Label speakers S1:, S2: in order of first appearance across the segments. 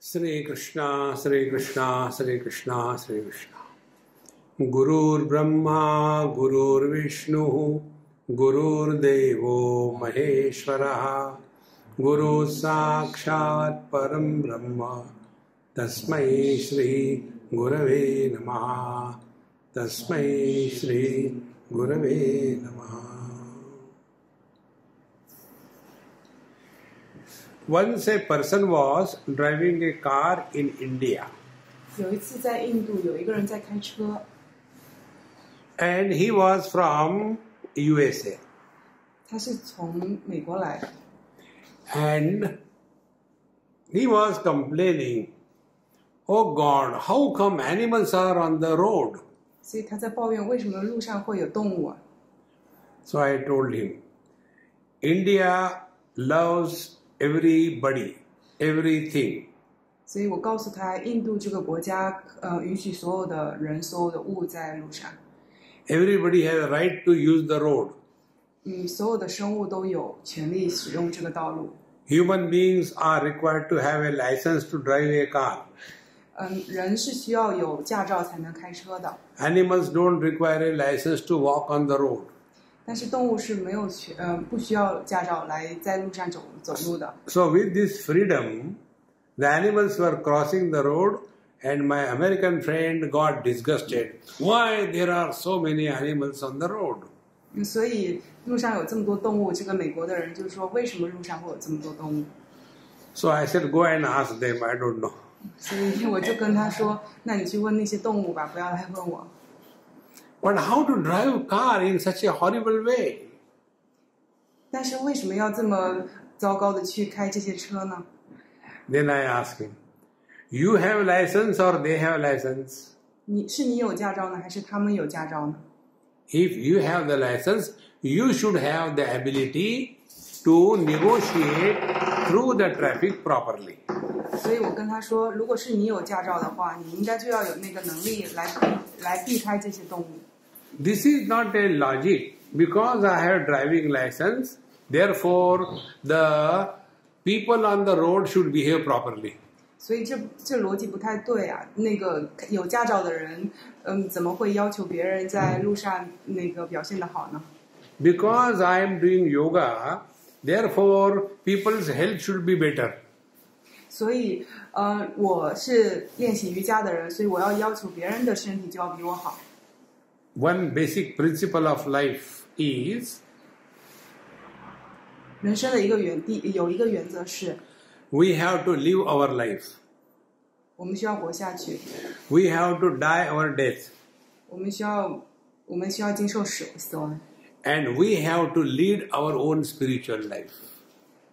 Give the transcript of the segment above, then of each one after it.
S1: Sri Krishna, Sri Krishna, Sri Krishna, Sri Krishna. Gurur Brahma, Gurur Vishnu, Gurur Devo Maheshwara, Guru Sakshat Param Brahma, Tasmai Shri Gurave Namaha, Tasmai Shri Gurave Namaha. Once a person was driving a car in India.
S2: 有一次在印度，有一个人在开车，
S1: And he was from USA.
S2: 他是从美国来的，
S1: And he was complaining, "Oh God, how come animals are on the road?"
S2: 所以他在抱怨为什么路上会有动物啊？
S1: So I told him, India loves everybody, everything.
S2: 所以我告诉他，印度这个国家，允许所有的人、所有的物在路上，
S1: Everybody has a right to use the road.
S2: 所有的生物都有权利使用这个道路。
S1: Human beings are required to have a license to drive a car.
S2: 人是需要有驾照才能开车的，
S1: Animals don't require a license to walk on the road.
S2: 但是动物是没有不需要驾照来在路上走路的。
S1: So with this freedom, the animals were crossing the road and my American friend got disgusted. Why there are so many animals on the road?
S2: 所以路上有这么多动物，这个美国的人就说，为什么路上会有这么多动物？
S1: So I said, go and ask them, I don't know.
S2: 所以我就跟他说，那你去问那些动物吧，不要来问我。
S1: But how to drive a car in such a horrible way?
S2: 但是为什么要这么糟糕的去开这些车呢？
S1: Then I asked him, you have license or they have license?
S2: 你有驾照呢，还是他们有驾照呢？
S1: If you have the license, you should have the ability to negotiate through the traffic properly.
S2: 所以我跟他说，如果是你有驾照的话，你应该就要有那个能力来避开这些动物。
S1: This is not a logic. Because I have driving license, therefore the people on the road should behave properly.
S2: 所以这逻辑不太对啊！那个有驾照的人，怎么会要求别人在路上那个表现得好呢？
S1: Because I am doing yoga, therefore people's health should be better.
S2: 所以，我是练习瑜伽的人，所以我要求别人的身体就要比我好。
S1: One basic principle of life is
S2: 人生的有一个原则是，
S1: we have to live our life.
S2: 我们需要活下去，
S1: We have to die our death.
S2: 我们需要经受死亡，
S1: And we have to lead our own spiritual life.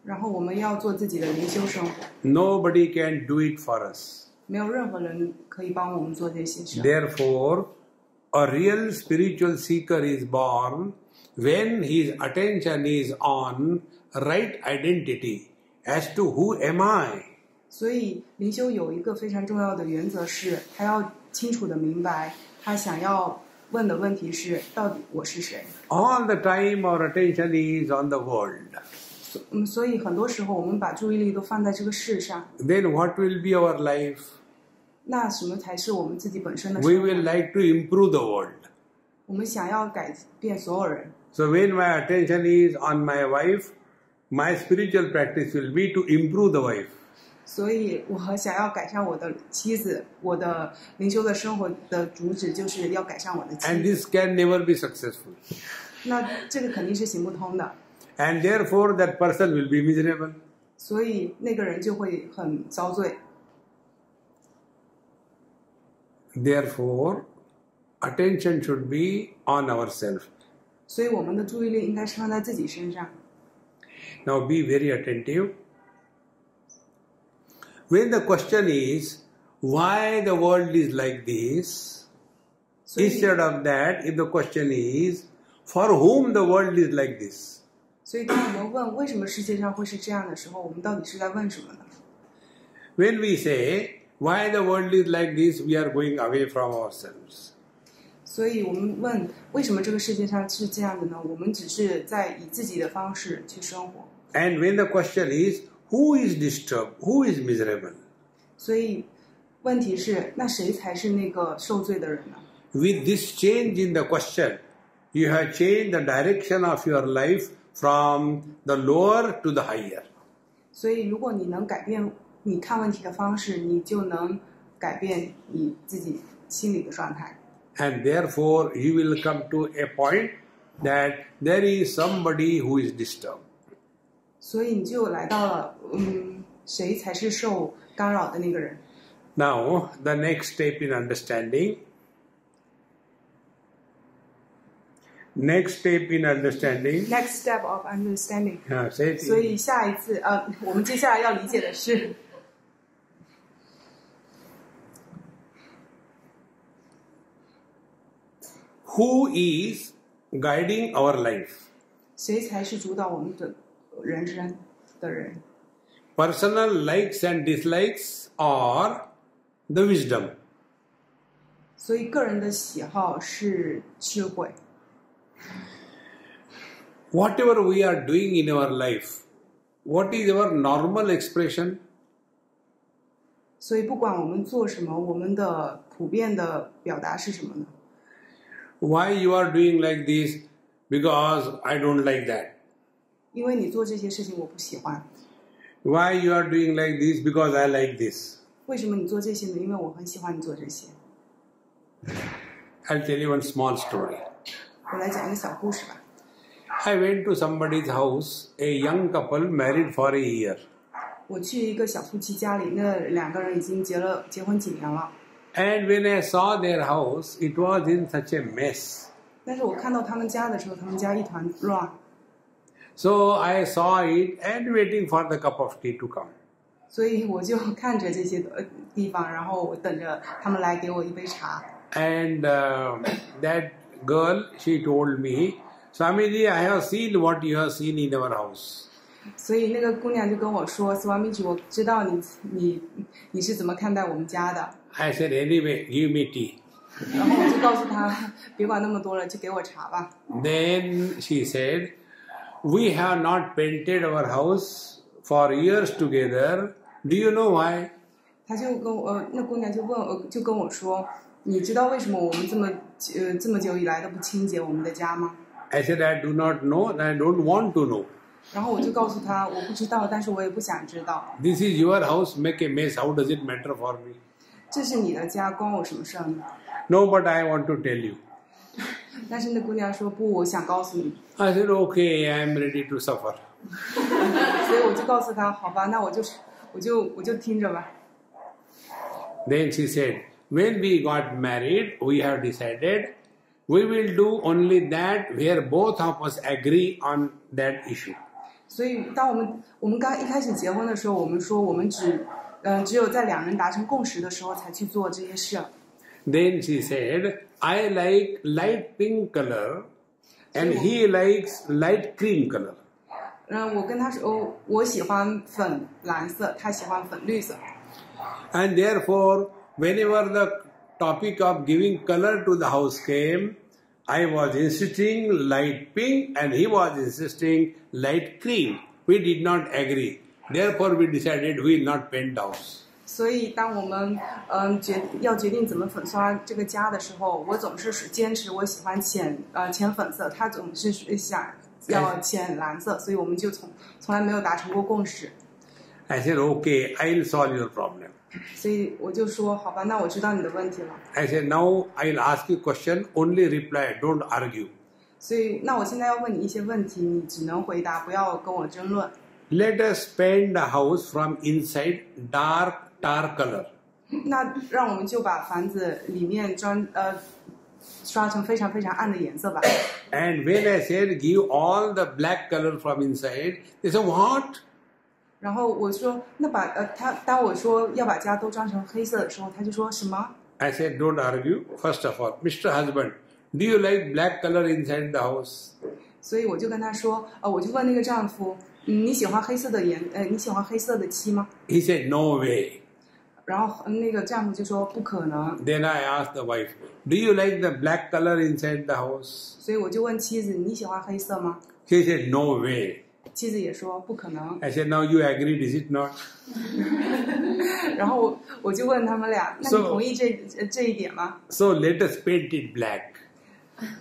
S2: 然后我们要做自己的灵修生活。
S1: Nobody can do it for us.
S2: 没有任何人可以帮我们做这些事。
S1: Therefore, a real spiritual seeker is born when his attention is on right identity as to who am I.
S2: 所以灵修有一个非常重要的原则是，他要清楚的明白，他想要问的问题是，到底我是谁。
S1: All the time our attention is on the world.
S2: 所以很多时候我们把注意力都放在这个事上，
S1: Then what will be our life?
S2: 那什么才是我们自己本身的
S1: We
S2: 生活？
S1: will like to improve the world.
S2: 我们想要改变所有人，
S1: So when my attention is on my wife, my spiritual practice will be to improve the wife.
S2: 所以我想要改善我的妻子，我的灵修的生活的主旨就是要改善我的妻
S1: And
S2: 子。
S1: this can never be successful.
S2: 那这个肯定是行不通的，
S1: And therefore that person will be miserable.
S2: 所以那个人就会很遭罪。
S1: Therefore, attention should be on ourselves.
S2: 所以我们的注意力应该是放在自己身上。
S1: Now be very attentive. When the question is, why the world is like this?
S2: 所以
S1: Instead of that, if the question is, for whom the world is like this?
S2: 所以当我们问为什么世界上会是这样的时候，我们到底是在问什么呢？
S1: When we say, why the world is like this, we are going away from ourselves.
S2: 所以我们问为什么这个世界上是这样的呢？我们只是在以自己的方式去生活。
S1: And when the question is, who is disturbed, who is miserable?
S2: 所以问题是，那谁才是那个受罪的人呢？
S1: With this change in the question, you have changed the direction of your life from the lower to the higher.
S2: 所以，如果你能改变你看问题的方式，你就能改变你自己心理的状态。
S1: And therefore, you will come to a point that there is somebody who is disturbed.
S2: 所以你就来到了，谁才是受干扰的那个人？
S1: Now, the next step in understanding. Next step in understanding.
S2: Next step of understanding.
S1: Say it.
S2: 所以下一次，我们接下来要理解的是，
S1: Who is guiding our life?
S2: 谁才是主导我们的人生的人？
S1: Personal likes and dislikes or the wisdom?
S2: 所以个人的喜好是智慧。
S1: Whatever we are doing in our life, what is our normal expression?
S2: 所以不管我们做什么，我们的普遍的表达是什么呢？
S1: Why you are doing like this? Because I don't like that.
S2: 因为你做这些事情我不喜欢。
S1: Why you are doing like this? Because I like this.
S2: 为什么你做这些呢？因为我很喜欢你做这些。
S1: I'll tell you one small story.
S2: 我来讲一个小故事吧。
S1: I went to somebody's house, a young couple married for a year.
S2: 我去一个小夫妻家里，那两个人已经结婚几年了。
S1: And when I saw their house, it was in such a mess.
S2: 但是我看到他们家的时候，他们家一团乱。
S1: So I saw it and waiting for the cup of tea to come.
S2: 所以我就看着这些地方，然后我等着他们来给我一杯茶。
S1: And that girl, she told me, Swamiji, I have seen what you have seen in our house.
S2: 所以那个姑娘就跟我说 ，Swamiji， 我知道你是怎么看待我们家的。
S1: I said, anyway, give me tea.
S2: 然后我就告诉她，别管那么多了，就给我茶吧。
S1: Then she said, we have not painted our house for years together. Do you know why?
S2: 她就跟我，那姑娘就跟我说，你知道为什么我们这么久以来都不清洁我们的家吗？
S1: I said, I do not know and I don't want to know.
S2: 然后我就告诉她，我不知道，但是我也不想知道。
S1: This is your house, make a mess. How does it matter for me?
S2: 这是你的家，关我什么事儿呢？
S1: No, but I want to tell you.
S2: 但是那姑娘说不，我想告诉你。
S1: I said, okay, I am ready to suffer.
S2: 所以我就告诉她，好吧，那我就听着吧。
S1: Then she said, when we got married, we have decided we will do only that where both of us agree on that issue.
S2: 所以当我们刚一开始结婚的时候，我们说我们只有在两人达成共识的时候才去做这些事。
S1: Then she said, I like light pink color and he likes light cream color.
S2: 我跟他说，我喜欢粉蓝色，他喜欢粉绿色。
S1: And therefore, whenever the topic of giving color to the house came, I was insisting light pink and he was insisting light cream. We did not agree. Therefore, we decided we will not paint the house.
S2: 所以当我们要决定怎么粉刷这个家的时候，我总是坚持我喜欢浅粉色，他总是想要浅蓝色，所以我们就从来没有达成过共识。
S1: I said, okay, I'll solve your problem.
S2: 所以我就说，好吧，那我知道你的问题了。
S1: I said, now I'll ask you a question, only reply, don't argue.
S2: 所以，那我现在要问你一些问题，你只能回答，不要跟我争论。
S1: Let us paint the house from inside dark color.
S2: 那让我们就把房子里面刷成非常非常暗的颜色吧。
S1: And when I said give all the black color from inside, they said, what?
S2: 然后我说，那当我说要把家都装成黑色的时候，他就说什么？
S1: I said, don't argue. First of all, Mr. Husband, do you like black color inside the house?
S2: 所以我就跟他说，我就问那个丈夫，你喜欢黑色的你喜欢黑色的漆吗？
S1: He said, no way.
S2: 然后那个丈夫就说不可能。
S1: Then I asked the wife, do you like the black color inside the house?
S2: 所以我就问妻子，你喜欢黑色吗？
S1: She said, no way.
S2: 妻子也说不可能。
S1: I said, now you agreed, is it not?
S2: 然后我就问他们俩，那你同意这一点吗？
S1: So let us paint it black.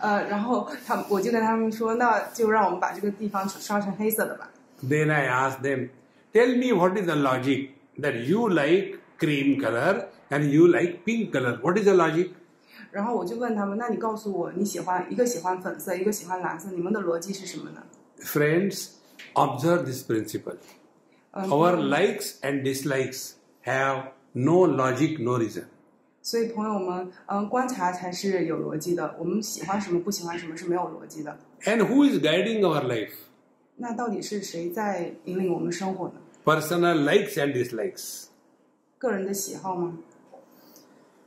S2: 然后我就跟他们说，那就让我们把这个地方刷成黑色的吧。
S1: Then I asked them, tell me what is the logic that you like cream color and you like pink color. What is the logic?
S2: 然后我就问他们，那你告诉我，你喜欢粉色，一个喜欢蓝色，你们的逻辑是什么呢？
S1: Friends, observe this principle. Our likes and dislikes have no logic, no reason.
S2: 所以朋友们，观察才是有逻辑的。我们喜欢什么，不喜欢什么是没有逻辑的。
S1: And who is guiding our life?
S2: 那到底是谁在引领我们生活呢？
S1: Personal likes and dislikes.
S2: 个人的喜好吗？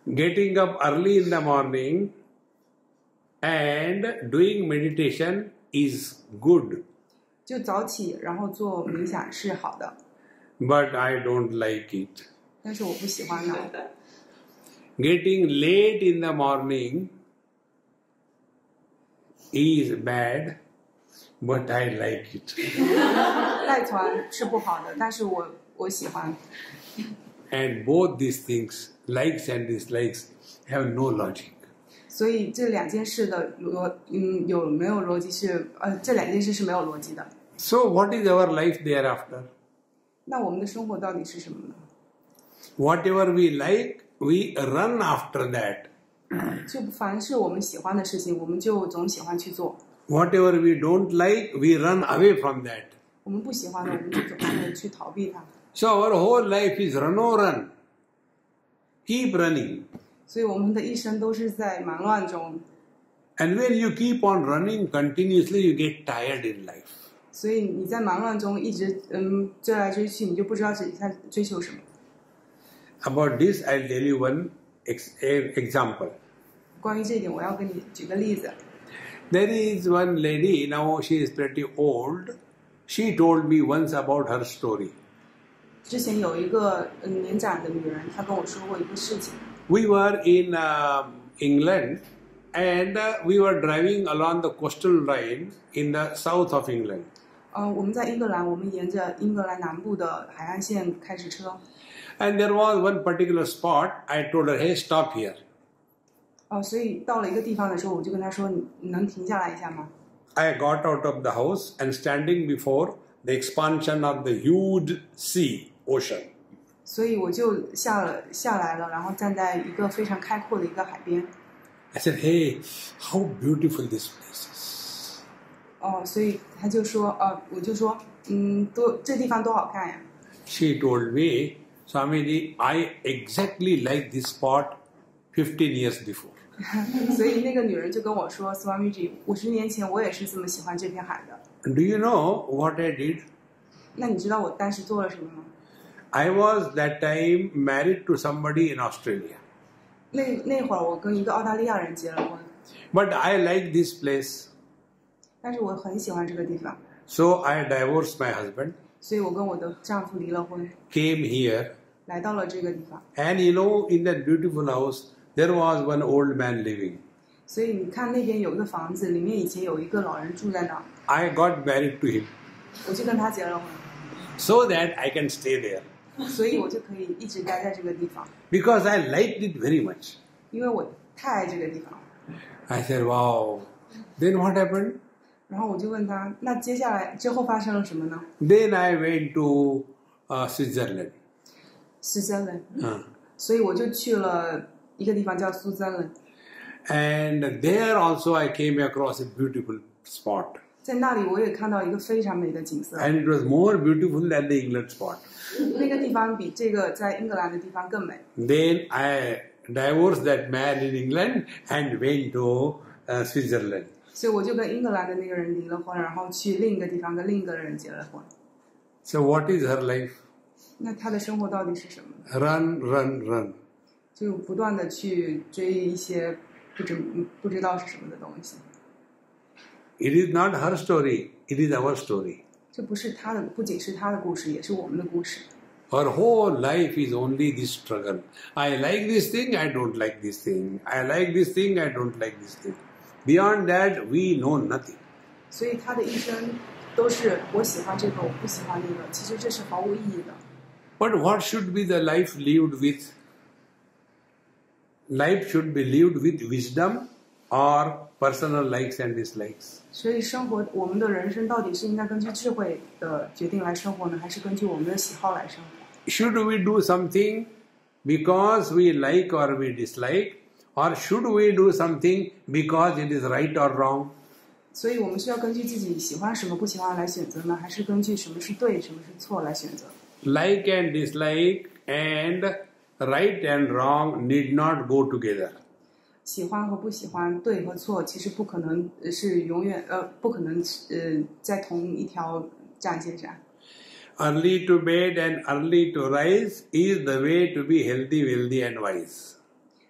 S1: Getting up early in the morning and doing meditation is good.
S2: 就早起，然后做冥想是好的，
S1: But I don't like it.
S2: 但是我不喜欢呢。
S1: Getting late in the morning is bad, but I like it.
S2: 赖床是不好的，但是我喜欢。
S1: And both these things, likes and dislikes, have no logic.
S2: 所以这两件事的有没有逻辑是这两件事是没有逻辑的。
S1: So what is our life thereafter?
S2: 那我们的生活到底是什么呢？
S1: Whatever we like, we run after that.
S2: 就凡是我们喜欢的事情，我们就总喜欢去做。
S1: Whatever we don't like, we run away from that.
S2: 我们不喜欢的，我们就总是去逃避它。
S1: So our whole life is run or run. Keep running.
S2: 所以我们的一生都是在忙乱中。
S1: And when you keep on running continuously, you get tired in life.
S2: 所以你在忙乱中一直追来追去，你就不知道自己在追求什么。
S1: About this, I'll tell you one example.
S2: 关于这一点，我要跟你举个例子。
S1: There is one lady, now she is pretty old. She told me once about her story.
S2: 之前有一个年长的女人，她跟我说过一个事情。
S1: We were in England and we were driving along the coastal line in the south of England.
S2: 我们在英格兰，我们沿着英格兰南部的海岸线开着车。
S1: And there was one particular spot. I told her, hey, stop here.
S2: 所以到了一个地方的时候，我就跟她说：“你能停下来一下吗？”
S1: I got out of the house and standing before the expansion of the huge sea, ocean.
S2: 所以我就下来了，然后站在一个非常开阔的一个海边。
S1: I said, hey, how beautiful this place is.
S2: 所以他就说，我就说，这地方多好看呀。
S1: She told me, Swamiji, I exactly like this spot 15 years before.
S2: 所以那个女人就跟我说 ，Swamiji， 50年前我也是这么喜欢这片海的。
S1: Do you know what I did?
S2: 那你知道我当时做了什么吗？
S1: I was that time married to somebody in Australia.
S2: 那会儿我跟一个澳大利亚人结了婚，
S1: But I like this place.
S2: 但是我很喜欢这个地方，
S1: So I divorced my husband,
S2: 所以我跟我的丈夫离了婚，
S1: came here.
S2: 来到了这个地方。
S1: And you know, in that beautiful house, there was one old man living.
S2: 所以你看那边有一个房子，里面以前有一个老人住在那儿，
S1: I got married to him
S2: 我就跟他结了婚，
S1: so that I can stay there.
S2: 所以我就可以一直待在这个地方，
S1: Because I liked it very much.
S2: 因为我太爱这个地方了。
S1: I said, wow. Then what happened?
S2: 然后我就问他，那接下来之后发生了什么呢？
S1: Then I went to Switzerland.
S2: 苏森人，所以我就去了一个地方叫苏森人，
S1: And there also I came across a beautiful spot.
S2: 在那里我也看到一个非常美的景色，
S1: And it was more beautiful than the England spot.
S2: 那个地方比这个在英格兰的地方更美。
S1: Then I divorced that man in England and went to Switzerland.
S2: 所以我就跟英格兰的那个人离了婚，然后去另一个地方跟另一个人结了婚。
S1: So what is her life?
S2: 那他的生活到底是什么？
S1: Run, run, run.
S2: 就不断的去追一些不知道是什么的东西。
S1: It is not her story, it is our story.
S2: 这不是他的，不仅是他的故事，也是我们的故事。
S1: Our whole life is only this struggle. I like this thing, I don't like this thing. I like this thing, I don't like this thing. Beyond that, we know nothing.
S2: 所以他的一生都是我喜欢这个，我不喜欢那个，其实这是毫无意义的。
S1: But what should be the life lived with? Life should be lived with wisdom or personal likes and dislikes.
S2: 所以我们的人生到底是应该根据智慧的决定来生活呢，还是根据我们的喜好来生活？
S1: Should we do something because we like or we dislike, or should we do something because it is right or wrong?
S2: 所以我们需要根据自己喜欢什么、不喜欢来选择呢，还是根据什么是对、什么是错来选择？
S1: Like and dislike and right and wrong need not go together.
S2: 喜欢和不喜欢、对和错，其实不可能是永远不可能在同一条战线上。
S1: Early to bed and early to rise is the way to be healthy, wealthy and wise.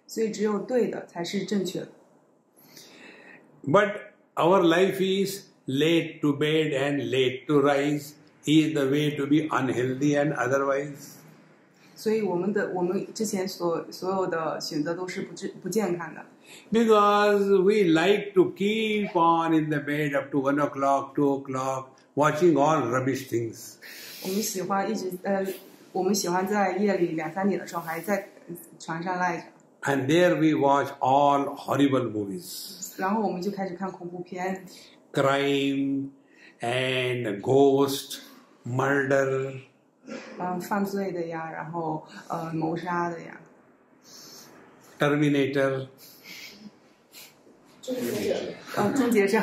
S2: 所以只有对的才是正确的。
S1: But our life is late to bed and late to rise is the way to be unhealthy and otherwise.
S2: 所以我们之前所有的选择都是不健康的。
S1: Because we like to keep on in the bed up to 1 o'clock, 2 o'clock, watching all rubbish things.
S2: 我们喜欢在夜里2、3点的时候还在床上赖着。
S1: And there we watch all horrible movies.
S2: 然后我们就开始看恐怖片。
S1: Crime and ghost, murder.
S2: 犯罪的呀，然后谋杀的呀。
S1: Terminator.
S2: 终结者。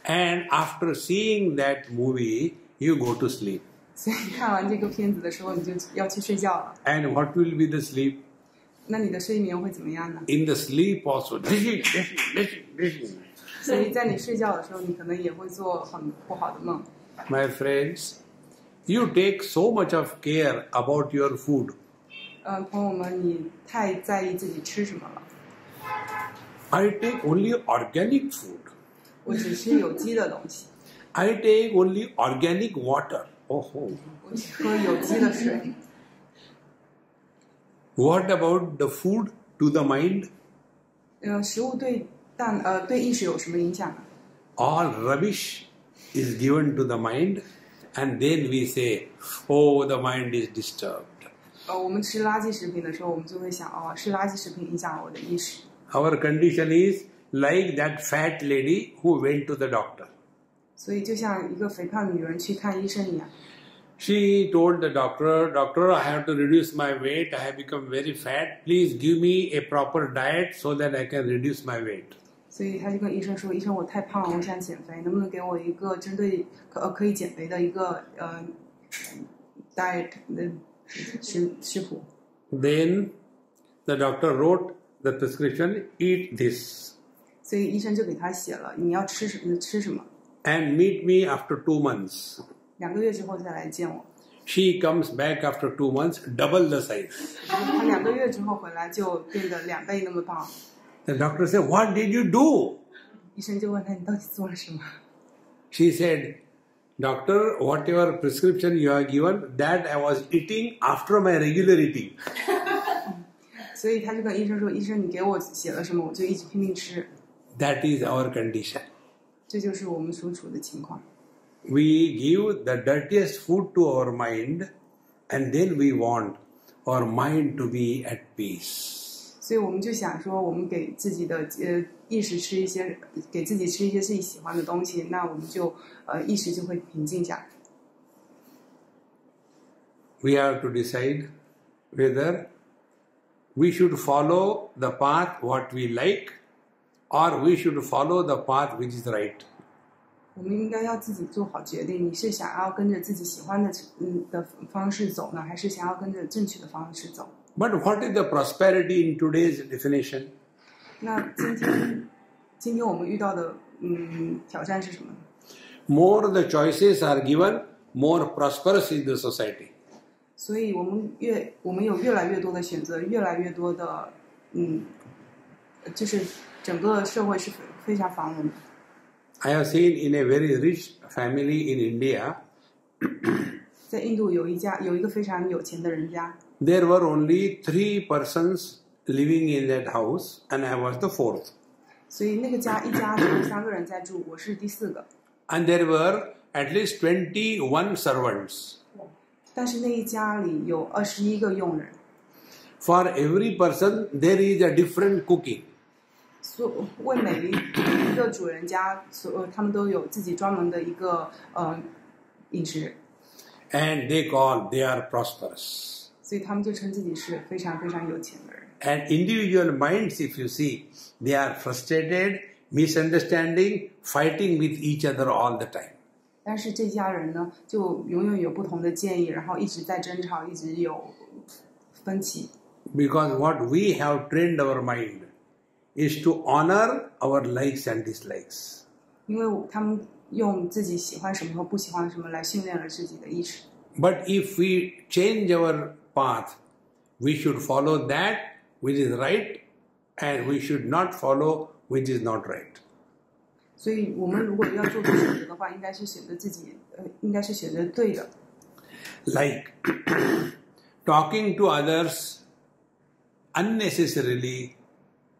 S1: And after seeing that movie, you go to sleep.
S2: 所以看完这个片子的时候，你就要去睡觉了。
S1: And what will be the sleep?
S2: 那你的睡眠会怎么样呢？
S1: In the sleep also.
S2: 所以在你睡觉的时候，你可能也会做很不好的梦。
S1: My friends, you take so much of care about your food.
S2: 朋友们，你太在意自己吃什么了。
S1: I take only organic food.
S2: 我只吃有机的东西。
S1: I take only organic water. Oh.
S2: 我只喝有机的水。
S1: What about the food to the mind?
S2: 食物对意识有什么影响呢？
S1: All rubbish is given to the mind, and then we say, oh, the mind is disturbed.
S2: 我们吃垃圾食品的时候，我们就会想，是垃圾食品影响了我的意识。
S1: Our condition is like that fat lady who went to the doctor.
S2: 所以就像一个肥胖女人去看医生一样。
S1: She told the doctor, Doctor, I have to reduce my weight. I have become very fat. Please give me a proper diet so that I can reduce my weight.
S2: 所以他就跟医生说：“医生，我太胖了，我想减肥，能不能给我一个针对可以减肥的一个diet 的食谱？”
S1: Then the doctor wrote the prescription, eat this.
S2: 所以医生就给他写了，你要吃什么。
S1: And meet me after 2 months.
S2: 2个月之后再来见我。
S1: She comes back after 2 months, double the size.
S2: 他2个月之后回来就变得2倍那么胖。
S1: The doctor said, what did you do?
S2: 医生就问他，你到底做了什么？
S1: She said, Doctor, whatever prescription you have given, that I was eating after my regular eating.
S2: 所以他就跟医生说：“医生，你给我写了什么，我就一直拼命吃。”
S1: That is our condition.
S2: 这就是我们所处的情况。
S1: We give the dirtiest food to our mind, and then we want our mind to be at peace.
S2: 所以我们就想说，我们给自己的意识吃一些，给自己吃一些自己喜欢的东西，那我们就意识就会平静下来。
S1: We have to decide whether we should follow the path what we like, or we should follow the path which is right.
S2: 我们应该要自己做好决定，你是想要跟着自己喜欢的方式走呢，还是想要跟着正确的方式走？
S1: But what is the prosperity in today's definition?
S2: 那今天我们遇到的挑战是什么？
S1: More the choices are given, more prosperous is the society.
S2: 所以我们有越来越多的选择，越来越多的就是整个社会是非常繁荣的。
S1: I have seen in a very rich family in India,
S2: 在印度有一个非常有钱的人家，
S1: there were only 3 persons living in that house, and I was the 4th.
S2: 所以那个一家只有3个人在住，我是第4个。
S1: And there were at least 21 servants.
S2: 但是那一家里有21个佣人，
S1: For every person, there is a different cooking.
S2: 为每一个主人家，他们都有自己专门的一个饮食，
S1: And they are prosperous.
S2: 所以他们就称自己是非常非常有钱的人。
S1: And individual minds, if you see, they are frustrated, misunderstanding, fighting with each other all the time.
S2: 但是这家人呢，就永远有不同的建议，然后一直在争吵，一直有分歧。
S1: Because what we have trained our mind is to honor our likes and dislikes.
S2: 因为他们用自己喜欢什么和不喜欢什么来训练了自己的意识。
S1: But if we change our path, we should follow that which is right, and we should not follow which is not right.
S2: 所以我们如果要做出选择的话，应该是选择自己，应该是选择对的。
S1: Like talking to others unnecessarily,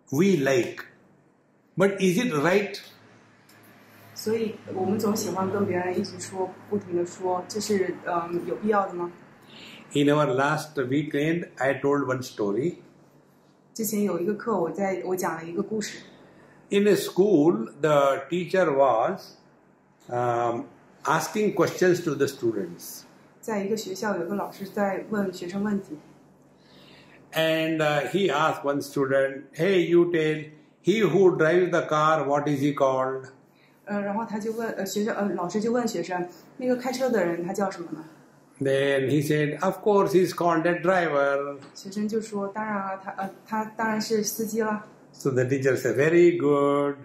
S1: we like. But is it right?
S2: 所以我们总喜欢跟别人一直说，不停的说，这是有必要的吗？
S1: In our last weekend, I told one story.
S2: 之前有一个课，我讲了一个故事。
S1: In a school, the teacher was asking questions to the students.
S2: 在一个学校，有个老师在问学生问题。
S1: And he asked one student, "Hey, you tell, he who drives the car, what is he called?"
S2: 然后他就问老师就问学生，那个开车的人他叫什么呢？
S1: Then he said, "Of course, he's called a driver."
S2: 学生就说，当然啊，他当然是司机了。
S1: So the teacher said, "Very good."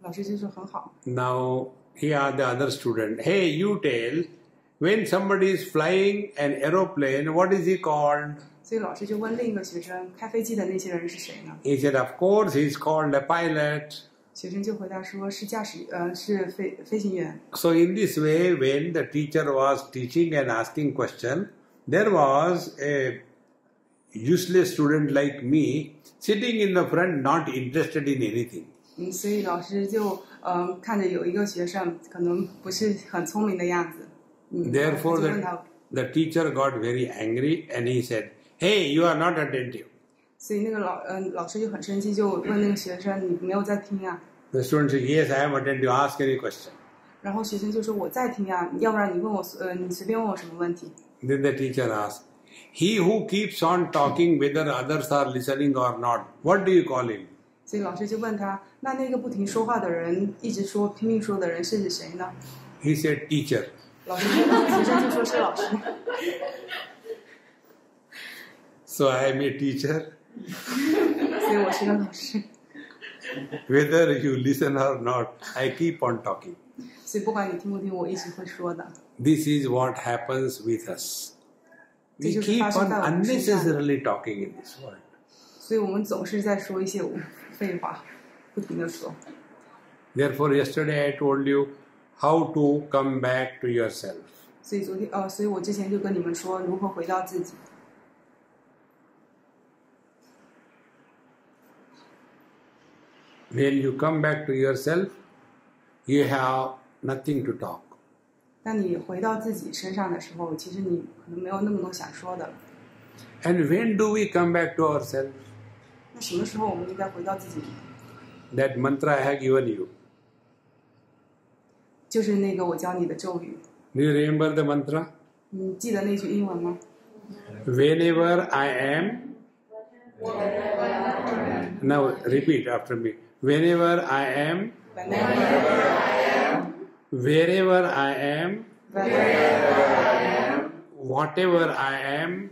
S2: 老师就说很好。
S1: Now he asked the other student, "Hey, you tell, when somebody is flying an aeroplane, what is he called?"
S2: 所以老师就问另一个学生，开飞机的那些人是谁呢？
S1: He said, "Of course, he's called a pilot."
S2: 学生就回答说是是飞行员。
S1: So in this way, when the teacher was teaching and asking question, there was a useless student like me sitting in the front, not interested in anything.
S2: 所以老师就看着有一个学生可能不是很聪明的样子。
S1: Therefore, the teacher got very angry and he said, "Hey, you are not attentive."
S2: 所以那个老师就很生气，就问那个学生：“你没有在听啊？”
S1: The student said, "Yes, I am attentive. Ask any question."
S2: 然后学生就说：“我在听啊，要不然你问我，你随便问我什么问题。”
S1: Then the teacher asked, "He who keeps on talking whether others are listening or not, what do you call him?"
S2: 所以老师就问他：“那个不停说话的人，一直说拼命说的人是谁呢？”
S1: He said, "Teacher."
S2: 学生就说是老师。
S1: So I am a teacher.
S2: 所以我是个老师。
S1: Whether you listen or not, I keep on talking.
S2: 所以不管你听不听，我一直会说的。
S1: This is what happens with us. We
S2: 这就是
S1: keep
S2: 发生
S1: on
S2: 在我们身上。
S1: unnecessarily talking in this world.
S2: 所以我们总是在说一些废话，不停的说。
S1: Therefore, yesterday I told you how to come back to yourself.
S2: 所以所以我之前就跟你们说如何回到自己。
S1: When you come back to yourself, you have nothing to talk.
S2: 当你回到自己身上的时候，其实你可能没有那么多想说的。
S1: And when do we come back to ourselves?
S2: 那什么时候我们应该回到自己？
S1: That mantra I have given you.
S2: 就是那个我教你的咒语。
S1: Do you remember the mantra?
S2: 你记得那句英文吗？
S1: Whenever I am. Now repeat after me. Whenever I am. Wherever I am. Whatever I am.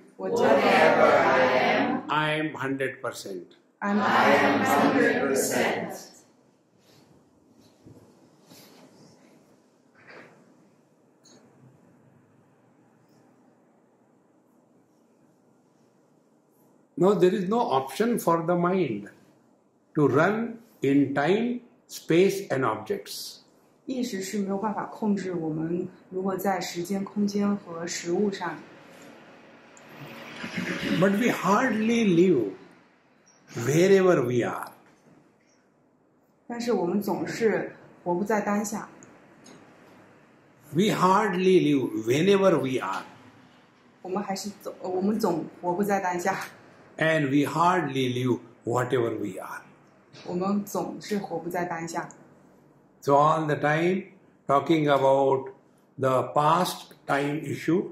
S1: I am 100%.
S2: I'm 100%.
S1: Now there is no option for the mind to run in time, space and objects.
S2: 意识是没有办法控制我们如何在时间、空间和食物上。
S1: But we hardly live wherever we are.
S2: 但是我们总是活不在当下。
S1: We hardly live whenever we are.
S2: 我们总活不在当下，
S1: And we hardly live whatever we are.
S2: 我们总是活不在当下。
S1: So all the time talking about the past time issue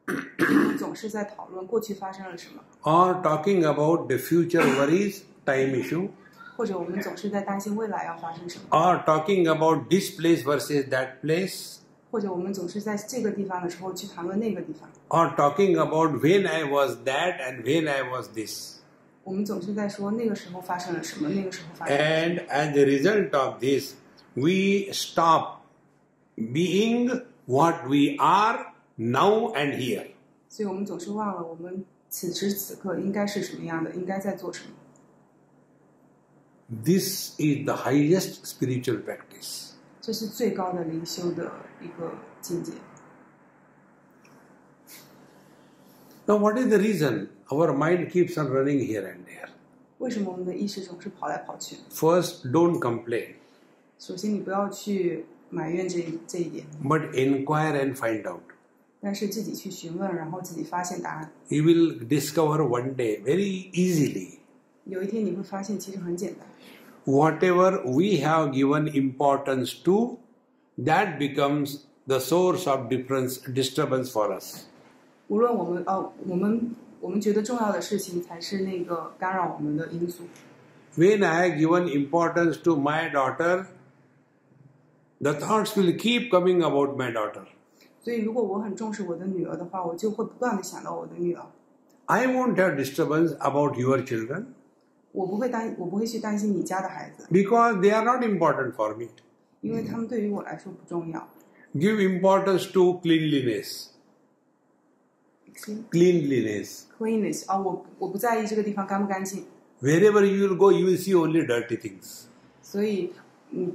S2: 我们总是在讨论过去发生了什么，
S1: or talking about the future worries time issue
S2: 或者我们总是在担心未来要发生什么，
S1: or talking about this place versus that place
S2: 或者我们总是在这个地方的时候去谈论那个地方，
S1: or talking about when I was that and when I was this.
S2: 我们总是在说那个时候发生了什么，那个时候发生了什么。
S1: And as a result of this, we stop being what we are now and here.
S2: 所以我们总是忘了我们此时此刻应该是什么样的，应该在做什么。
S1: This is the highest spiritual practice.
S2: 这是最高的灵修的一个境界。
S1: Now, what is the reason our mind keeps on running here and there?
S2: 为什么我们的意识总是跑来跑去？
S1: First, don't complain,
S2: 首先，你不要去埋怨这一点，
S1: but inquire and find out.
S2: 但是自己去询问，然后自己发现答案。
S1: You will discover one day very easily
S2: 有一天你会发现，其实很简单。
S1: whatever we have given importance to, that becomes the source of disturbance for us.
S2: 无论我们觉得重要的事情，才是那个干扰我们的因素。
S1: When I have given importance to my daughter, the thoughts will keep coming about my daughter.
S2: 所以，如果我很重视我的女儿的话，我就会不断的想到我的女儿。
S1: I won't have disturbance about your children
S2: 我不会去担心你家的孩子，
S1: because they are not important for me.
S2: 因为他们对于我来说不重要。
S1: Give importance to cleanliness. Cleanliness.
S2: Cleanness 啊，我不在意这个地方干不干净，
S1: Wherever you will go, you will see only dirty things.
S2: 所以你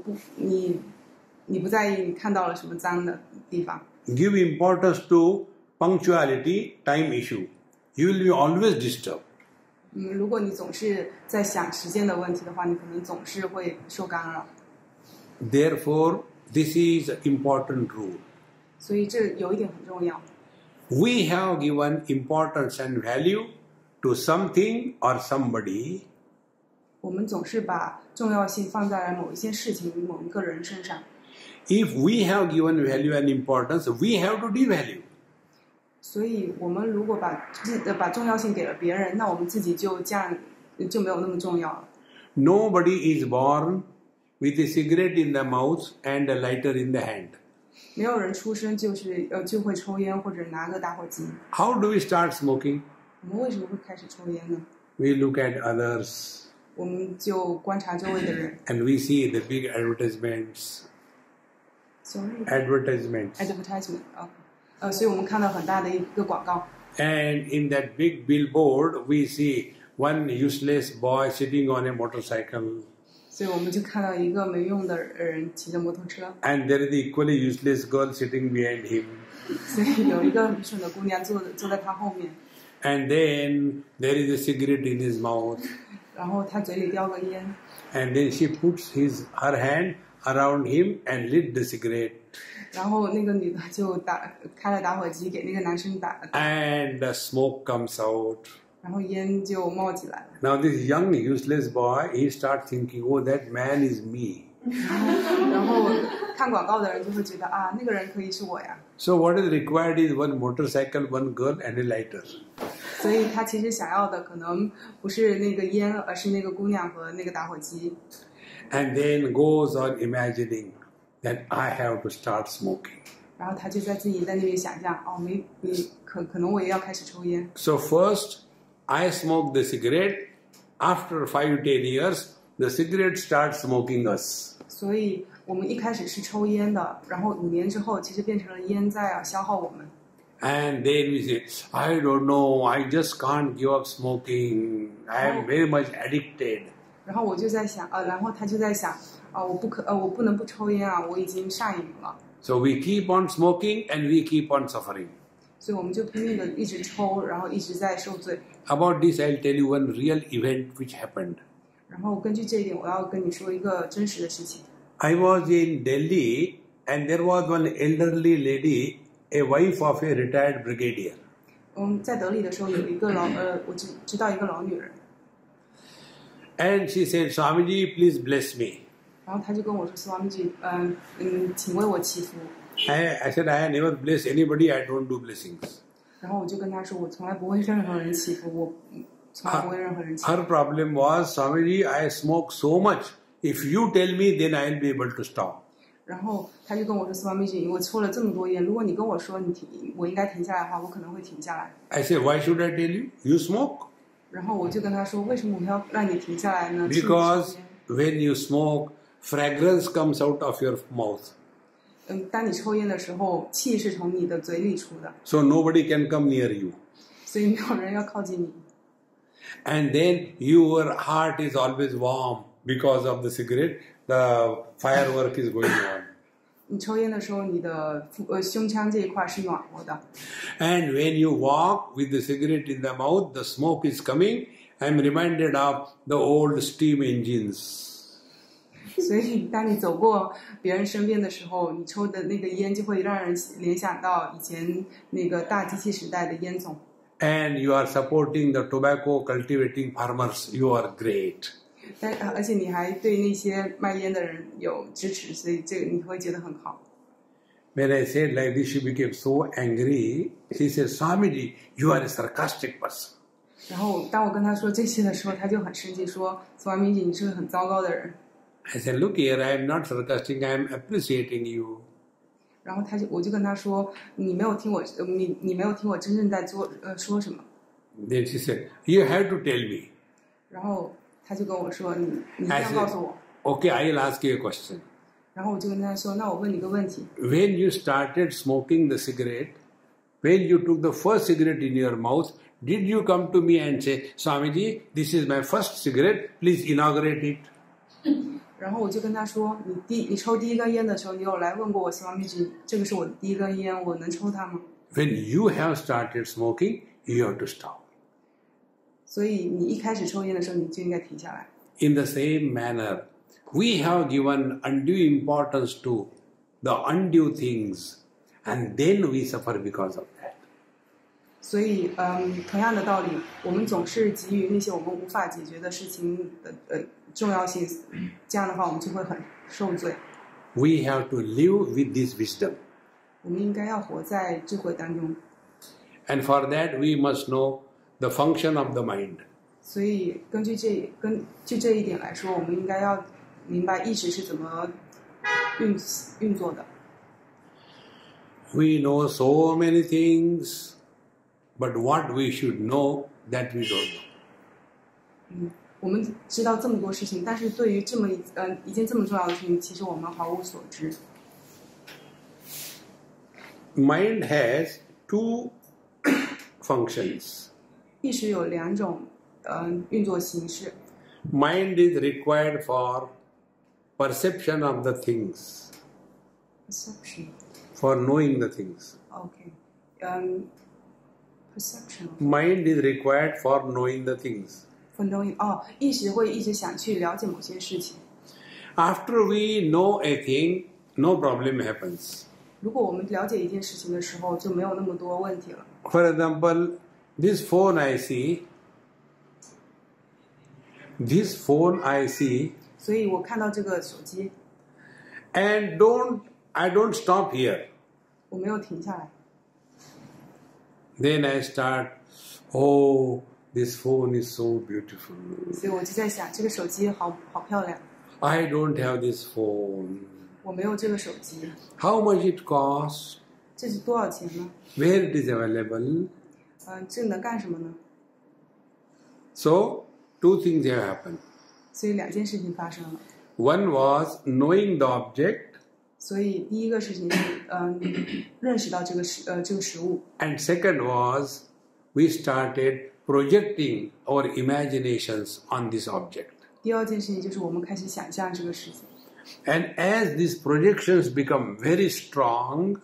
S2: 不在意你看到了什么脏的地方。
S1: Give importance to punctuality, time issue. You will be always disturbed.
S2: 如果你总是在想时间的问题的话，你可能总是会受干扰。
S1: Therefore, this is an important rule.
S2: 所以这有一点很重要。
S1: We have given importance and value to something or somebody,
S2: 我们总是把重要性放在某一件事情、某一个人身上。
S1: if we have given value and importance, we have to devalue.
S2: 所以我们如果把重要性给了别人，那我们自己就没有那么重要了。
S1: Nobody is born with a cigarette in the mouth and a lighter in the hand.
S2: 没有人出生就会抽烟或者拿个打火机。
S1: How do we start smoking?
S2: 我们为什么会开始抽烟呢？
S1: We look at others
S2: 我们就观察周围的人。
S1: and we see the big advertisements.
S2: Sorry.
S1: Advertisements.
S2: Advertisement 所以我们看到很大的一个广告。
S1: And in that big billboard, we see one useless boy sitting on a motorcycle.
S2: 所以我们就看到一个没用的人骑着摩托车，
S1: And there is the equally useless girl sitting behind him.
S2: 所以有一个愚蠢的姑娘坐在他后面，
S1: And then there is a cigarette in his mouth.
S2: 然后他嘴里叼个烟，
S1: And then she puts her hand around him and lit the cigarette.
S2: 然后那个女的就开了打火机给那个男生打，
S1: And the smoke comes out.
S2: 然后烟就冒起来了。
S1: Now this young useless boy, he starts thinking, oh, that man is me.
S2: 然后看广告的人就会觉得啊，那个人可以是我呀。
S1: So what is required is one motorcycle, one girl and a lighter.
S2: 所以他其实想要的可能不是那个烟，而是那个姑娘和那个打火机。
S1: And then goes on imagining that I have to start smoking.
S2: 然后他就自己在那边想象，哦，可能我也要开始抽烟。
S1: So first, I smoke the cigarette. After 5-10 years, the cigarette starts smoking us.
S2: 所以我们一开始是抽烟的，然后5年之后，其实变成了烟在消耗我们。
S1: And then we say, I don't know, I just can't give up smoking. I am very much addicted.
S2: 然后我就在想，然后他就在想，我不能不抽烟啊，我已经上瘾了。
S1: So we keep on smoking and we keep on suffering.
S2: 所以我们就拼命的一直抽，然后一直在受罪。
S1: About this, I'll tell you one real event which happened.
S2: 然后根据这一点，我要跟你说一个真实的事情。
S1: I was in Delhi and there was one elderly lady, a wife of a retired brigadier.
S2: 在德里的时候有一个我知道一个老女人。
S1: And she said, Swamiji, please bless me.
S2: 然后她就跟我说 ，Swamiji，请为我祈福。
S1: I said, I never bless anybody. I don't do blessings.
S2: 然后我就跟她说，我从来不为任何人祈福，我从来不为任何人祈福。
S1: Her problem was, Swamiji, I smoke so much. If you tell me, then I'll be able to stop.
S2: 然后他就跟我说 ，Swamiji， 我抽了这么多烟，如果你跟我说我应该停下来的话，我可能会停下来。
S1: I said, why should I tell you? You smoke.
S2: 然后我就跟他说，为什么我要让你停下来呢？
S1: Because when you smoke, fragrance comes out of your mouth.
S2: 当你抽烟的时候，气是从你的嘴里出的。
S1: So nobody can come near you.
S2: 所以没有人要靠近你。
S1: And then your heart is always warm because of the cigarette. The firework is going on.
S2: 你抽烟的时候，你的胸腔这一块是暖和的。
S1: And when you walk with the cigarette in the mouth, the smoke is coming. I'm reminded of the old steam engines.
S2: 所以，当你走过别人身边的时候，你抽的那个烟就会让人联想到以前那个大机器时代的烟囱。
S1: And you are supporting the tobacco cultivating farmers. You are great.
S2: 而且你还对那些卖烟的人有支持，所以这个你会觉得很好。
S1: When I said like this, she became so angry. She said, Swamiji, you are a sarcastic person.
S2: 然后当我跟他说这些的时候，他就很生气，说 ：“Swamiji， 你是个很糟糕的人。”
S1: I said, look here, I am not sarcastic. I am appreciating you.
S2: 然后我就跟他说：“你没有听我，你没有听我真正在说什么。”
S1: Then she said, you have to tell me.
S2: 然后他就跟我说：“你一定要告诉我。”
S1: Okay, I'll ask you a question.
S2: 然后我就跟他说：“那我问你个问题。”
S1: When you started smoking the cigarette, when you took the first cigarette in your mouth, did you come to me and say, Swamiji, this is my first cigarette, please inaugurate it?
S2: 然后我就跟他说：“你抽第一根烟的时候，你有来问过我 Swamiji， 这个是我的第一根烟，我能抽它吗？”
S1: When you have started smoking, you have to stop.
S2: 所以你一开始抽烟的时候，你就应该停下来。
S1: In the same manner, we have given undue importance to the undue things, and then we suffer because of that.
S2: 所以，同样的道理，我们总是给予那些我们无法解决的事情的重要性，这样的话，我们就会很受罪。
S1: We have to live with this wisdom.
S2: 我们应该要活在智慧当中。
S1: And for that, we must know the function of the mind.
S2: 所以，根据这一点来说，我们应该要明白意识是怎么运作的。
S1: We know so many things, but what we should know, that we don't know.
S2: 我们知道这么多事情，但是对于这么一件这么重要的事情，其实我们毫无所知。
S1: Mind has two functions.
S2: 意识有两种运作形式。
S1: Mind is required for perception of the things.
S2: Perception.
S1: For knowing the things.
S2: Okay. Perception.
S1: Mind is required for knowing the things.
S2: For knowing. 意识会一直想去了解某些事情。
S1: After we know a thing, no problem happens.
S2: 如果我们了解一件事情的时候，就没有那么多问题了。
S1: For example, this phone I see. This phone I see.
S2: 所以我看到这个手机。
S1: And I don't stop here.
S2: 我没有停下来。
S1: Then I start, oh, this phone is so beautiful.
S2: 所以我就在想，这个手机好漂亮。
S1: I don't have this phone.
S2: 我没有这个手机。
S1: How much it costs?
S2: 这是多少钱呢？
S1: Where it is available?
S2: 这能干什么呢？
S1: So, two things have happened.
S2: 所以两件事情发生了。
S1: One was knowing the object.
S2: 所以第一个事情是认识到这个食物。
S1: And second was we started projecting our imaginations on this object.
S2: 第二件事情就是我们开始想象这个事情。
S1: And as these projections become very strong,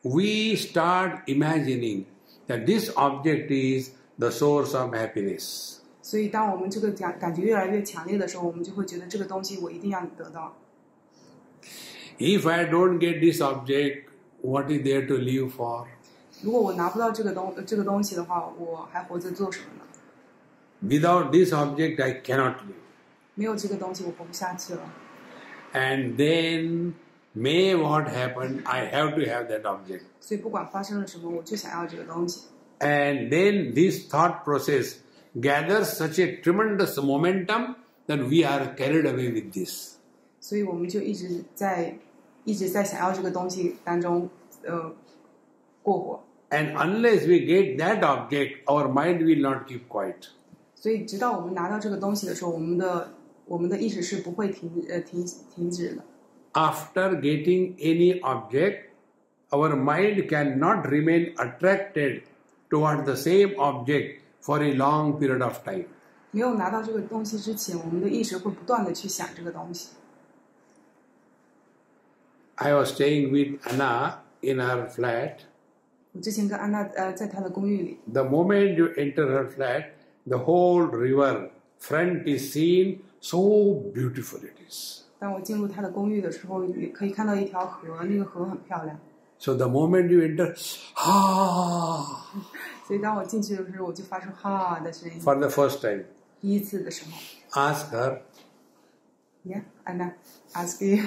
S1: we start imagining that this object is the source of happiness.
S2: 所以当我们这个感觉越来越强烈的时候，我们就会觉得这个东西我一定要得到。
S1: If I don't get this object, what is there to live for?
S2: 如果我拿不到这个东西的话，我还活着做什么呢？
S1: Without this object, I cannot live.
S2: 没有这个东西，我活不下去了。
S1: And then, may what happen, I have to have that object.
S2: 所以不管发生了什么，我就想要这个东西。
S1: And then this thought process gathers such a tremendous momentum that we are carried away with this.
S2: 所以我们就一直在想要这个东西当中过活。
S1: And unless we get that object, our mind will not keep quiet.
S2: 所以直到我们拿到这个东西的时候，我们的意识是不会停止的。
S1: After getting any object, our mind cannot remain attracted toward the same object for a long period of time.
S2: 没有拿到这个东西之前，我们的意识会不断的去想这个东西。
S1: I was staying with Anna in her flat.
S2: 我之前跟安娜在她的公寓里，
S1: The moment you enter her flat, the whole river front is seen, so beautiful it is.
S2: 当我进入她的公寓的时候，也可以看到一条河，那个河很漂亮。
S1: So the moment you enter,
S2: 所以当我进去的时候，我就发出哈的声音。
S1: for the first time,
S2: 第一次的时候
S1: ask her.
S2: ，Yeah， 安娜 ，ask you，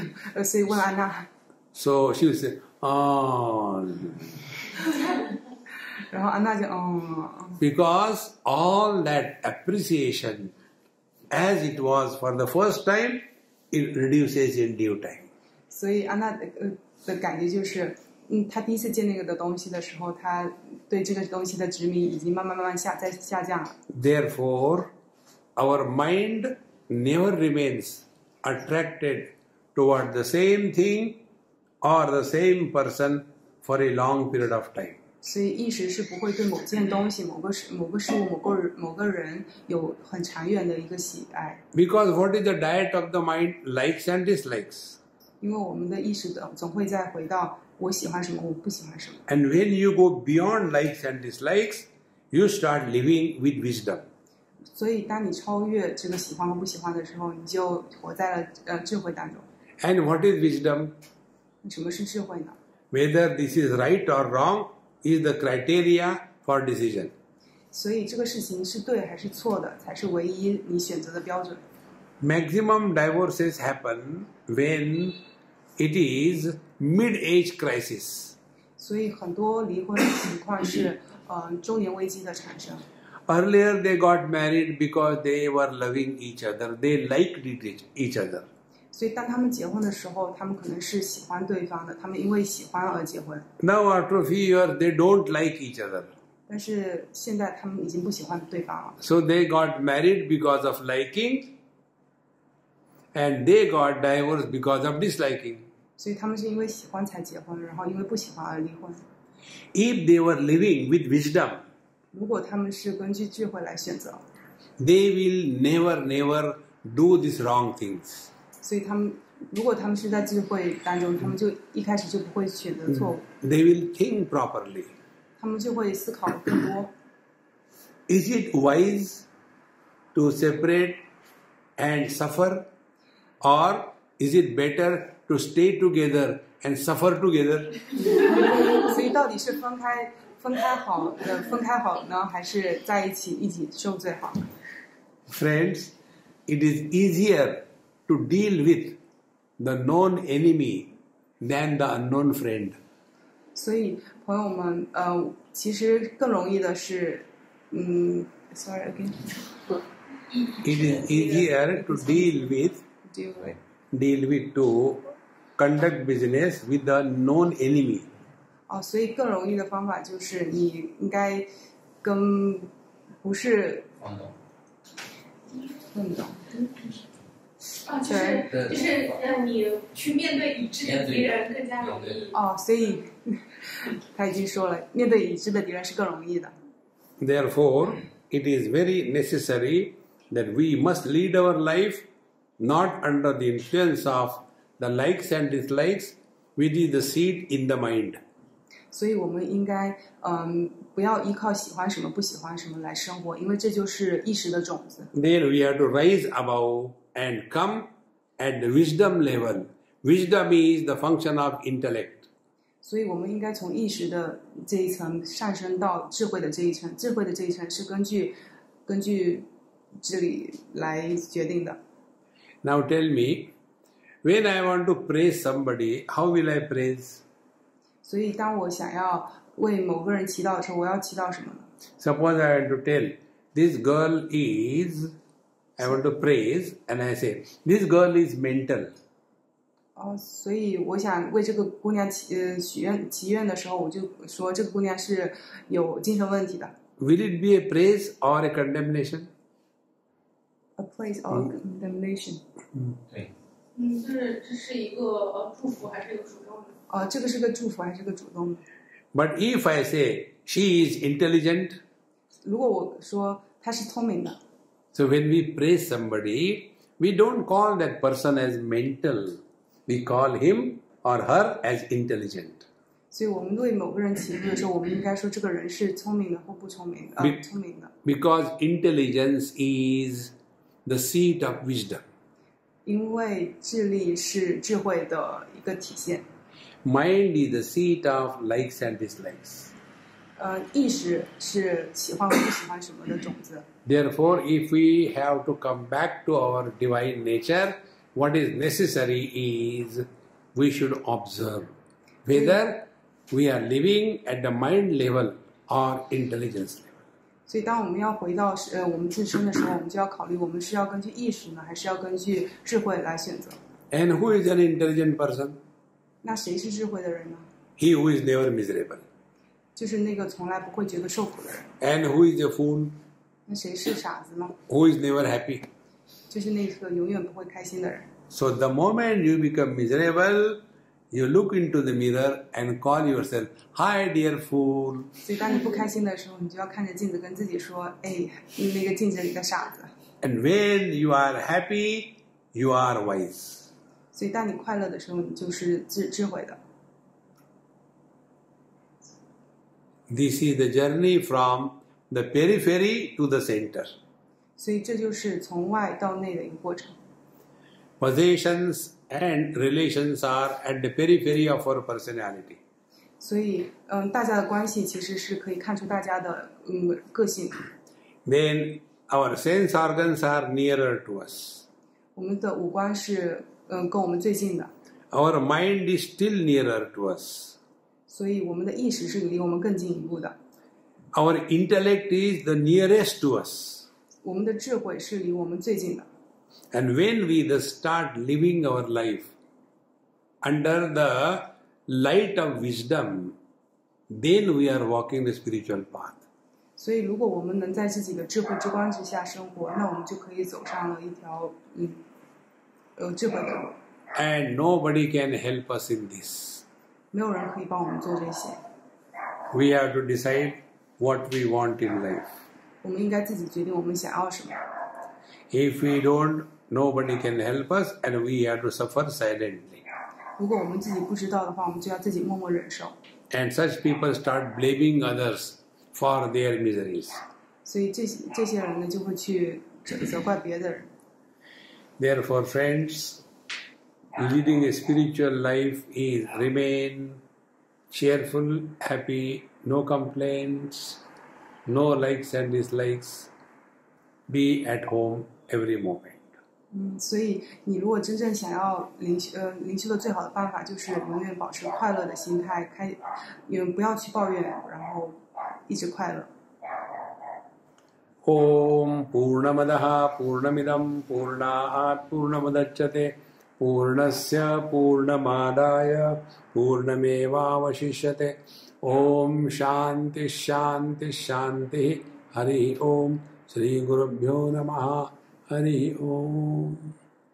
S2: 所以问安娜，
S1: So she will say, ah.
S2: 然后安娜就
S1: Because all that appreciation, as it was for the first time, it reduces in due time.
S2: 所以安娜的感觉就是，她第一次见那个的东西的时候，她对这个东西的执迷已经慢慢在下降了。
S1: Therefore, our mind never remains attracted toward the same thing or the same person for a long period of time.
S2: 所以意识是不会对某件东西、某个事物、某个人有很长远的一个喜爱。
S1: Because what is the diet of the mind? Likes and dislikes.
S2: 因为我们的意识总会再回到我喜欢什么，我不喜欢什么。
S1: And when you go beyond likes and dislikes, you start living with wisdom.
S2: 所以当你超越这个喜欢和不喜欢的时候，你就活在了智慧当中。
S1: And what is wisdom?
S2: 什么是智慧呢？
S1: Whether this is right or wrong is the criteria for decision.
S2: 所以这个事情是对还是错的，才是唯一你选择的标准。
S1: Maximum divorces happen when it is mid-age crisis.
S2: 所以很多离婚的情况是中年危机的产生。
S1: Earlier they got married because they were loving each other. They liked each other.
S2: 所以当他们结婚的时候，他们可能是喜欢对方的，他们因为喜欢而结婚。
S1: Now after a few years they don't like each other.
S2: 但是现在他们已经不喜欢对方了，
S1: So they got married because of liking and they got divorced because of disliking.
S2: 所以他们是因为喜欢才结婚，然后因为不喜欢而离婚。
S1: If they were living with wisdom,
S2: 如果他们是根据智慧来选择，
S1: they will never do these wrong things.
S2: 所以如果他们是在智慧当中，他们就一开始就不会选择错误，
S1: They will think properly.
S2: 他们就会思考更多。
S1: Is it wise to separate and suffer, or is it better to stay together and suffer together?
S2: 所以到底是分开好呢，还是在一起受罪好？
S1: Friends, it is easier to deal with the known enemy than the unknown friend.
S2: 所以朋友们，其实更容易的是，sorry again.
S1: It is easier to deal with to conduct business with the known enemy.
S2: 所以更容易的方法就是你应该跟不是弄懂。对，
S3: 就是你去面对已知的敌人更加容易。
S2: 所以他已经说了，面对已知的敌人是更容易的。
S1: Therefore, it is very necessary that we must lead our life not under the influence of the likes and dislikes, which is the seed in the mind.
S2: 所以我们应该不要依靠喜欢什么不喜欢什么来生活，因为这就是意识的种子。
S1: Then we have to rise above and come at the wisdom level Wisdom is the function of intellect.
S2: 所以我们应该从意识的这一层上升到智慧的这一层，智慧的这一层是根据这里来决定的。
S1: Now tell me, when I want to praise somebody, how will I praise?
S2: 所以当我想要为某个人祈祷的时候，我要祈祷什么呢？
S1: Suppose I want to tell, this girl is, I want to praise, and I say, this girl is mental.
S2: 所以我想为这个姑娘祈愿的时候，我就说这个姑娘是有精神问题的。
S1: Will it be a praise or a condemnation?
S2: A praise or condemnation？
S4: 对。
S3: 这是一个祝福还是一个主动的？
S2: 这个是个祝福还是个主动的？
S1: But if I say she is intelligent,
S2: 如果我说她是聪明的，
S1: so when we praise somebody, we don't call that person as mental. We call him or her as intelligent.
S2: 所以我们对某个人祈福的时候，我们应该说这个人是聪明的或不聪明的，聪明的。
S1: Because intelligence is the seat of wisdom.
S2: 因为智力是智慧的一个体现。
S1: Mind is the seat of likes and dislikes.
S2: 意识是喜欢或不喜欢什么的种子。
S1: Therefore, if we have to come back to our divine nature, what is necessary is we should observe whether we are living at the mind level or intelligence level.
S2: 所以，当我们要回到我们自身的时候，我们就要考虑我们是要根据意识呢，还是要根据智慧来选择。
S1: And who is an intelligent person?
S2: 那谁是智慧的人呢？
S1: He who is never miserable.
S2: 就是那个从来不会觉得受苦的人。
S1: And who is a fool?
S2: 那谁是傻子呢？
S1: Who is never happy?
S2: 就是那个永远不会开心的人。
S1: So the moment you become miserable, you look into the mirror and call yourself, "Hi, dear fool."
S2: 所以，当你不开心的时候，你就要看着镜子跟自己说：“哎，那个镜子里的傻子。”
S1: And when you are happy, you are wise.
S2: 所以，当你快乐的时候，你就是智慧的。
S1: This is the journey from the periphery to the center.
S2: 所以，这就是从外到内的一个过程。
S1: Possessions and relations are at the periphery of our personality.
S2: 所以，大家的关系其实是可以看出大家的个性。
S1: Then our sense organs are nearer to us.
S2: 我们的五官是跟我们最近的。
S1: Our mind is still nearer to us.
S2: 所以，我们的意识是离我们更进一步的。
S1: Our intellect is the nearest to us.
S2: 我们的智慧是离我们最近的。
S1: And when we thus start living our life under the light of wisdom, then we are walking the spiritual path.
S2: 所以，如果我们能在自己的智慧之光之下生活，那我们就可以走上了一条智慧的路。
S1: And nobody can help us in this.
S2: 没有人可以帮我们做这些。
S1: We have to decide what we want in life.
S2: 我们应该自己决定我们想要什么。
S1: If we don't, nobody can help us, and we have to suffer silently.
S2: 如果我们自己不知道的话，我们就要自己默默忍受。
S1: And such people start blaming others for their miseries.
S2: 所以这些人呢，就会去责怪别的人。
S1: Therefore, friends, leading a spiritual life is remain cheerful, happy, no complaints, no likes and dislikes, be at home every moment.
S2: 所以你如果真正想要灵修的最好的办法就是永远保持快乐的心态，不要去抱怨，然后一直快乐。
S1: Om Purnamadaha Purnamidam Purnaat Purnamudachyate Purnasya Purnamadaya Purnamevavashishyate Om Shanti Shanti Shanti Hari Om Shri Gurubhyo Namaha Hari Om.